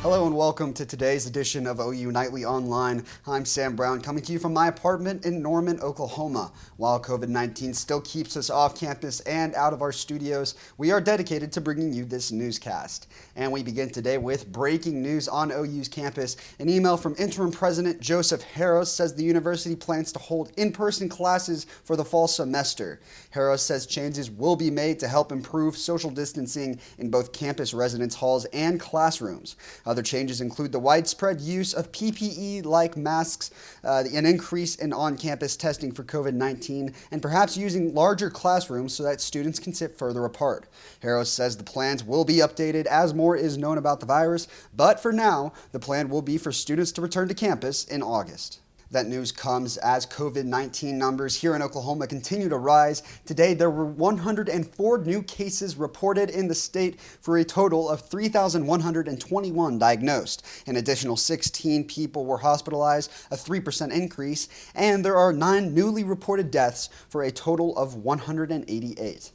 Hello and welcome to today's edition of OU Nightly Online. I'm Sam Brown, coming to you from my apartment in Norman, Oklahoma. While COVID-19 still keeps us off campus and out of our studios, we are dedicated to bringing you this newscast. And we begin today with breaking news on OU's campus. An email from Interim President Joseph Harris says the university plans to hold in-person classes for the fall semester. Harris says changes will be made to help improve social distancing in both campus residence halls and classrooms. Other changes include the widespread use of PPE like masks, an increase in on-campus testing for COVID-19, and perhaps using larger classrooms so that students can sit further apart. Harris says the plans will be updated as more is known about the virus, but for now, the plan will be for students to return to campus in August. That news comes as COVID-19 numbers here in Oklahoma continue to rise. Today, there were 104 new cases reported in the state for a total of 3,121 diagnosed. An additional 16 people were hospitalized, a 3% increase, and there are 9 newly reported deaths for a total of 188.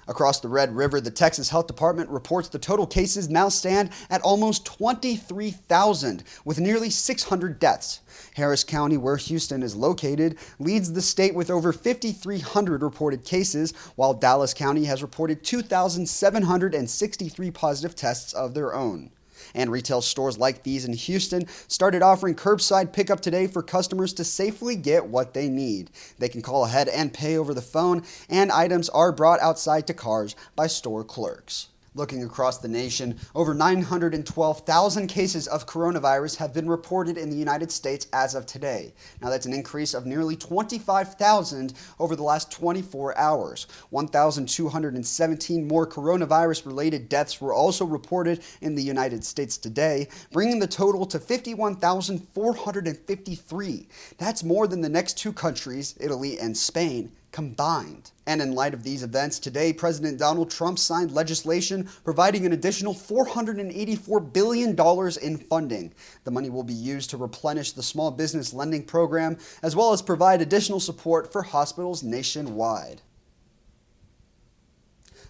Across the Red River, the Texas Health Department reports the total cases now stand at almost 23,000, with nearly 600 deaths. Harris County, where Houston is located, leads the state with over 5,300 reported cases, while Dallas County has reported 2,763 positive tests of their own. And retail stores like these in Houston started offering curbside pickup today for customers to safely get what they need. They can call ahead and pay over the phone, and items are brought outside to cars by store clerks. Looking across the nation, over 912,000 cases of coronavirus have been reported in the United States as of today. Now that's an increase of nearly 25,000 over the last 24 hours. 1,217 more coronavirus-related deaths were also reported in the United States today, bringing the total to 51,453. That's more than the next two countries, Italy and Spain, combined. And in light of these events, today President Donald Trump signed legislation providing an additional $484 billion in funding. The money will be used to replenish the small business lending program, as well as provide additional support for hospitals nationwide.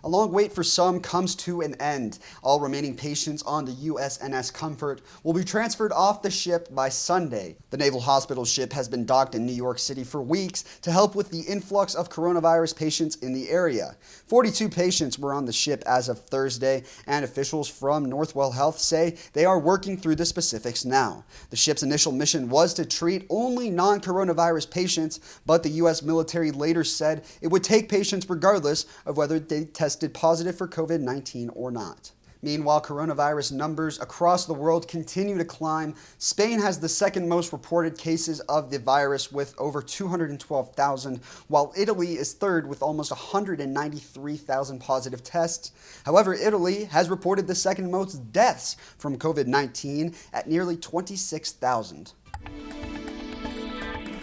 A long wait for some comes to an end. All remaining patients on the USNS Comfort will be transferred off the ship by Sunday. The Naval Hospital ship has been docked in New York City for weeks to help with the influx of coronavirus patients in the area. 42 patients were on the ship as of Thursday, and officials from Northwell Health say they are working through the specifics now. The ship's initial mission was to treat only non-coronavirus patients, but the U.S. military later said it would take patients regardless of whether they tested positive for COVID-19 or not. Meanwhile, coronavirus numbers across the world continue to climb. Spain has the second most reported cases of the virus with over 212,000, while Italy is third with almost 193,000 positive tests. However, Italy has reported the second most deaths from COVID-19 at nearly 26,000.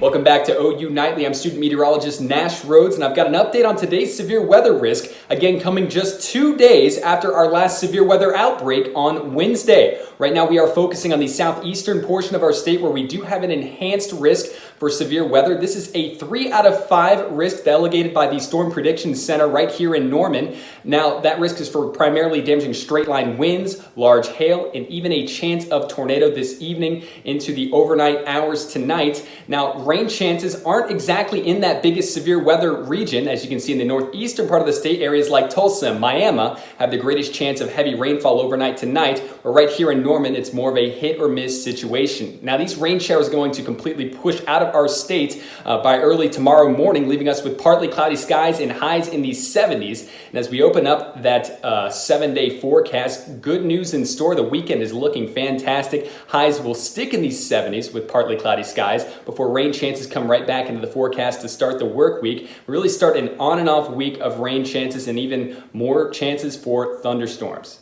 Welcome back to OU Nightly. I'm student meteorologist Nash Rhodes, and I've got an update on today's severe weather risk, again coming just 2 days after our last severe weather outbreak on Wednesday. Right now we are focusing on the southeastern portion of our state where we do have an enhanced risk for severe weather. This is a 3 out of 5 risk delegated by the Storm Prediction Center right here in Norman. Now that risk is for primarily damaging straight line winds, large hail, and even a chance of tornado this evening into the overnight hours tonight. Now rain chances aren't exactly in that biggest severe weather region. As you can see in the northeastern part of the state, areas like Tulsa and Miami have the greatest chance of heavy rainfall overnight tonight, or right here in Norman, it's more of a hit or miss situation. Now these rain showers are going to completely push out of our state by early tomorrow morning, leaving us with partly cloudy skies and highs in the 70s. And as we open up that 7-day forecast, good news in store. The weekend is looking fantastic. Highs will stick in these 70s with partly cloudy skies before rain chances come right back into the forecast to start the work week. We really start an on and off week of rain chances and even more chances for thunderstorms.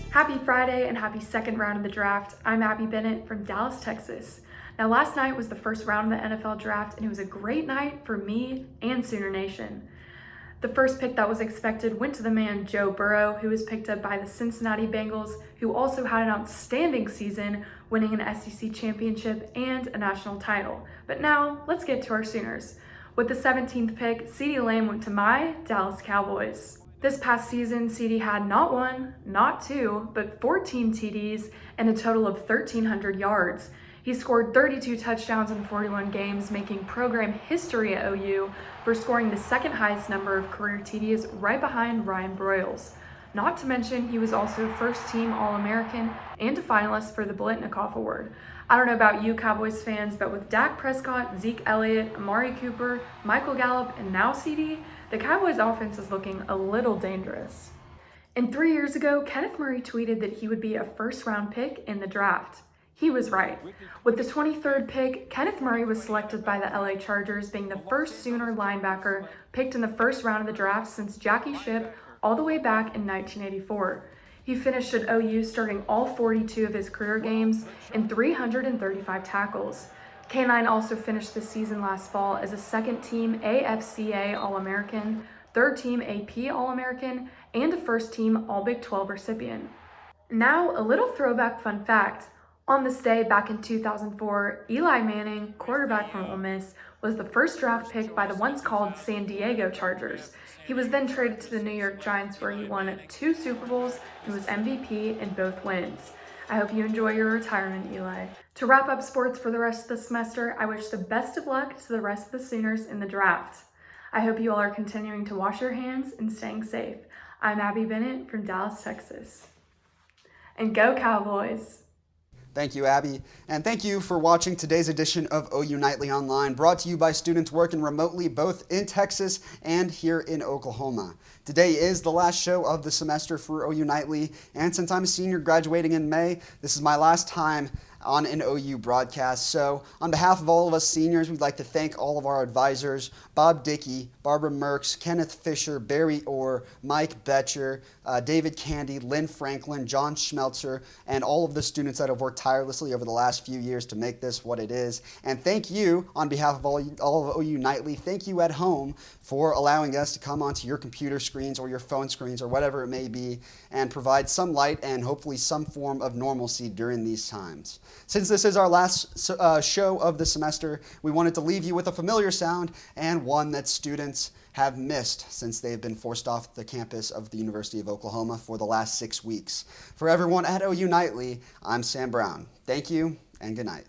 Happy Friday and happy second round of the draft. I'm Abby Bennett from Dallas, Texas. Now last night was the first round of the NFL draft and it was a great night for me and Sooner Nation. The first pick that was expected went to the man Joe Burrow, who was picked up by the Cincinnati Bengals, who also had an outstanding season, winning an SEC championship and a national title. But now, let's get to our Sooners. With the 17th pick, CeeDee Lamb went to my Dallas Cowboys. This past season, CD had not one, not two, but 14 TDs and a total of 1,300 yards. He scored 32 touchdowns in 41 games, making program history at OU for scoring the second highest number of career TDs, right behind Ryan Broyles. Not to mention, he was also first-team All-American and a finalist for the Blitnikoff Award. I don't know about you Cowboys fans, but with Dak Prescott, Zeke Elliott, Amari Cooper, Michael Gallup, and now CD, the Cowboys offense is looking a little dangerous. And 3 years ago, Kenneth Murray tweeted that he would be a first-round pick in the draft. He was right. With the 23rd pick, Kenneth Murray was selected by the LA Chargers, being the first Sooner linebacker picked in the first round of the draft since Jackie Shipp all the way back in 1984. He finished at OU starting all 42 of his career games and 335 tackles. K9 also finished the season last fall as a second-team AFCA All-American, third-team AP All-American, and a first-team All-Big 12 recipient. Now, a little throwback fun fact. On this day back in 2004, Eli Manning, quarterback from Ole Miss, was the first draft pick by the once called San Diego Chargers. He was then traded to the New York Giants, where he won 2 Super Bowls and was MVP in both wins. I hope you enjoy your retirement, Eli. To wrap up sports for the rest of the semester, I wish the best of luck to the rest of the Sooners in the draft. I hope you all are continuing to wash your hands and staying safe. I'm Abby Bennett from Dallas, Texas. And go Cowboys! Thank you, Abby. And thank you for watching today's edition of OU Nightly Online, brought to you by students working remotely both in Texas and here in Oklahoma. Today is the last show of the semester for OU Nightly, and since I'm a senior graduating in May, this is my last time on an OU broadcast. So on behalf of all of us seniors, we'd like to thank all of our advisors, Bob Dickey, Barbara Merks, Kenneth Fisher, Barry Orr, Mike Betcher, David Candy, Lynn Franklin, John Schmeltzer, and all of the students that have worked tirelessly over the last few years to make this what it is. And thank you on behalf of all of OU Nightly. Thank you at home for allowing us to come onto your computer screens or your phone screens or whatever it may be and provide some light and hopefully some form of normalcy during these times. Since this is our last show of the semester, we wanted to leave you with a familiar sound and one that students have missed since they've been forced off the campus of the University of Oklahoma for the last 6 weeks. For everyone at OU Nightly, I'm Sam Brown. Thank you and good night.